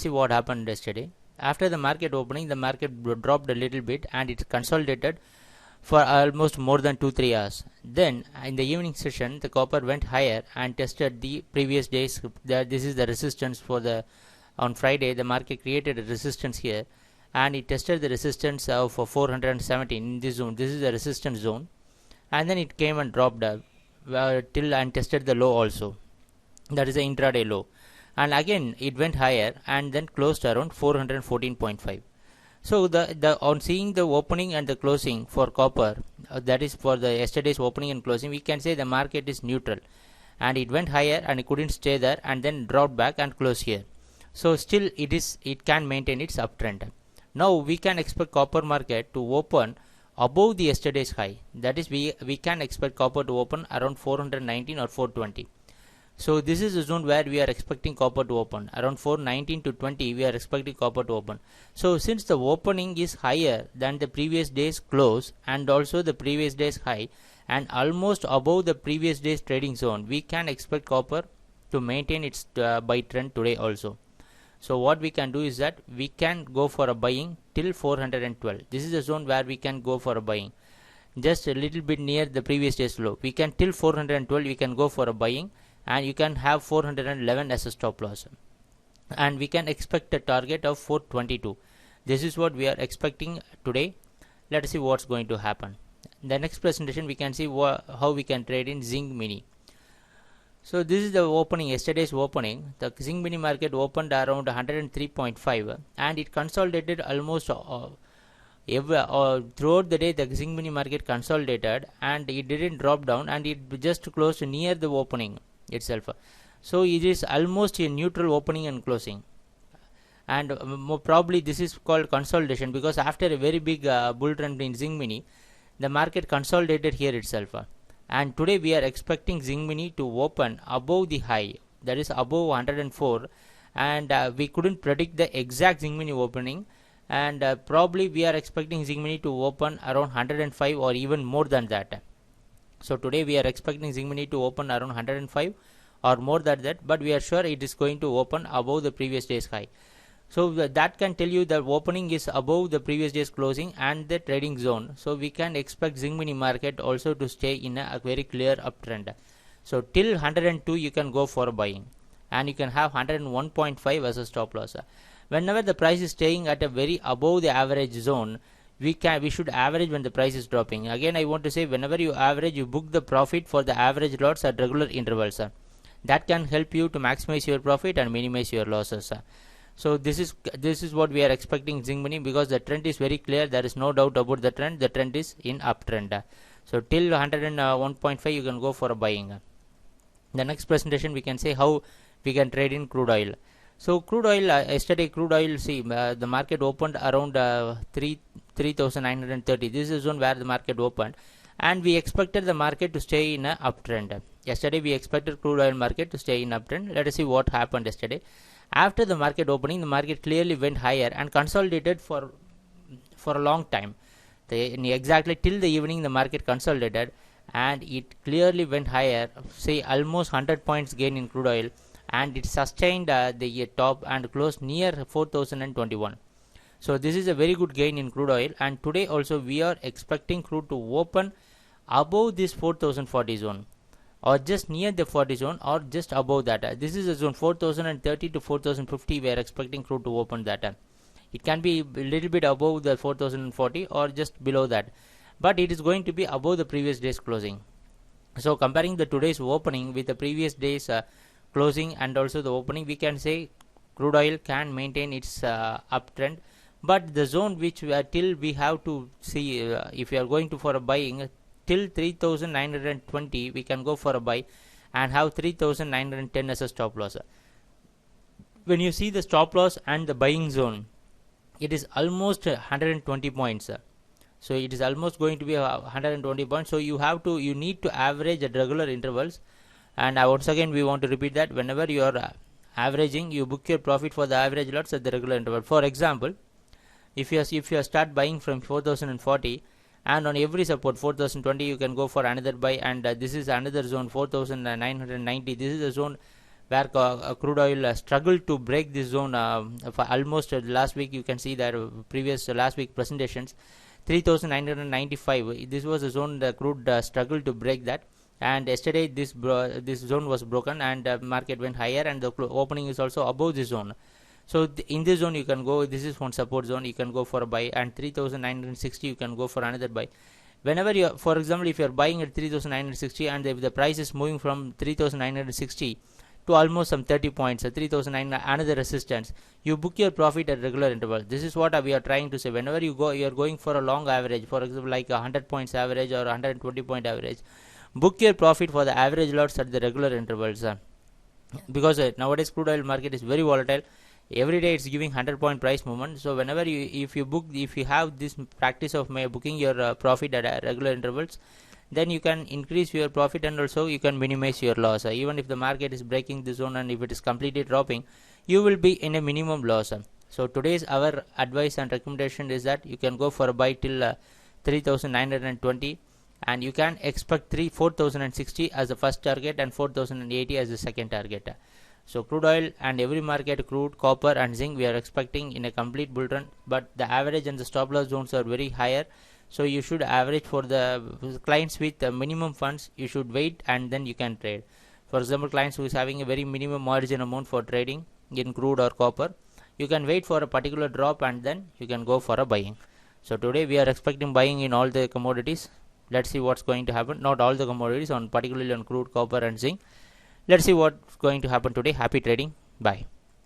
See what happened yesterday. After the market opening, the market dropped a little bit and it consolidated for almost more than 2-3 hours. Then in the evening session, the copper went higher and tested the previous days. This is the resistance for the on Friday. The market created a resistance here, and it tested the resistance of 417 in this zone. This is the resistance zone, and then it came and dropped till and tested the low also. That is the intraday low, and again it went higher and then closed around 414.5. So the on seeing the opening and the closing for copper, that is for the yesterday's opening and closing, we can say the market is neutral, and it went higher and it couldn't stay there and then dropped back and closed here. So still it can maintain its uptrend. Now we can expect copper market to open above the yesterday's high. That is we can expect copper to open around 419 or 420. So this is the zone where we are expecting copper to open around 419 to 20. We are expecting copper to open. So since the opening is higher than the previous day's close and also the previous day's high and almost above the previous day's trading zone, we can expect copper to maintain its buy trend today also. So what we can do is that we can go for a buying till 412. This is the zone where we can go for a buying, just a little bit near the previous day's low. We can till 412 we can go for a buying, and you can have 411 as a stop loss, and we can expect a target of 422. This is what we are expecting today. Let us see what's going to happen. In the next presentation we can see how we can trade in Zinc Mini. So this is the opening, yesterday's opening. The Zinc Mini market opened around 103.5 and it consolidated almost throughout the day. The Zinc Mini market consolidated and it didn't drop down, and it just closed near the opening itself. So it is almost a neutral opening and closing, and probably this is called consolidation, because after a very big bull trend in Zinc Mini, the market consolidated here itself. And today we are expecting Zinc Mini to open above the high, that is above 104, and we couldn't predict the exact Zinc Mini opening, and probably we are expecting Zinc Mini to open around 105 or even more than that. So today we are expecting Zinc Mini to open around 105 or more than that, but we are sure it is going to open above the previous day's high. So that can tell you the opening is above the previous day's closing and the trading zone. So we can expect Zinc Mini market also to stay in a very clear uptrend. So till 102 you can go for buying, and you can have 101.5 as a stop loss. Whenever the price is staying at a very above the average zone, we should average when the price is dropping. Again I want to say, whenever you average, you book the profit for the average lots at regular intervals. That can help you to maximize your profit and minimize your losses. So this is what we are expecting Zinc Mini, because the trend is very clear. There is no doubt about the trend. The trend is in uptrend. So till 101.5 you can go for a buying. The next presentation we can say how we can trade in crude oil. So crude oil, yesterday crude oil, see the market opened around 3,930. This is the zone where the market opened, and we expected the market to stay in a uptrend. Yesterday we expected crude oil market to stay in uptrend. Let us see what happened yesterday. After the market opening, the market clearly went higher and consolidated for a long time. Exactly till the evening the market consolidated and it clearly went higher, say almost 100 points gain in crude oil, and it sustained the top and closed near 4021. So this is a very good gain in crude oil, and today also we are expecting crude to open above this 4040 zone, or just near the 40 zone, or just above that. This is a zone 4030 to 4050. We are expecting crude to open that. It can be a little bit above the 4040 or just below that, but it is going to be above the previous day's closing. So comparing the today's opening with the previous day's closing and also the opening, we can say crude oil can maintain its uptrend, but the zone which till we have to see, if we are going to for a buying, till 3,920 we can go for a buy and have 3,910 as a stop loss. When you see the stop loss and the buying zone, it is almost 120 points. So it is almost going to be 120 points. So you need to average at regular intervals, and once again we want to repeat that whenever you are averaging, you book your profit for the average lots at the regular interval. For example, if you start buying from 4040, and on every support 4020 you can go for another buy, and this is another zone 4990. This is the zone where crude oil struggled to break this zone for almost last week. You can see that previous last week presentations 3995, this was a zone the crude struggled to break that, and yesterday this zone was broken, and market went higher, and the opening is also above this zone. So in this zone you can go, this is one support zone, you can go for a buy, and 3960 you can go for another buy. Whenever you, for example, if you are buying at 3960 and if the price is moving from 3960 to almost some 30 points, 3009 another resistance, you book your profit at regular interval. This is what we are trying to say. Whenever you go, you are going for a long average, for example like 100 points average or 120 point average, book your profit for the average lots at the regular intervals, because nowadays crude oil market is very volatile. Every day it's giving 100-point price movement. So whenever you, if you have this practice of booking your profit at regular intervals, then you can increase your profit, and also you can minimize your loss. Even if the market is breaking the zone and if it is completely dropping, you will be in a minimum loss. So today's our advice and recommendation is that you can go for a buy till 3920, and you can expect 4060 as the first target and 4080 as the second target. So crude oil and every market, crude, copper and zinc, we are expecting in a complete bull run, but the average and the stop loss zones are very higher. So you should average for the clients with minimum funds. You should wait and then you can trade. For example, clients who is having a very minimum margin amount for trading in crude or copper, you can wait for a particular drop and then you can go for a buying. So today we are expecting buying in all the commodities. Let's see what's going to happen. Not all the commodities, on particularly on crude, copper and zinc. Let's see what's going to happen today. Happy trading. Bye.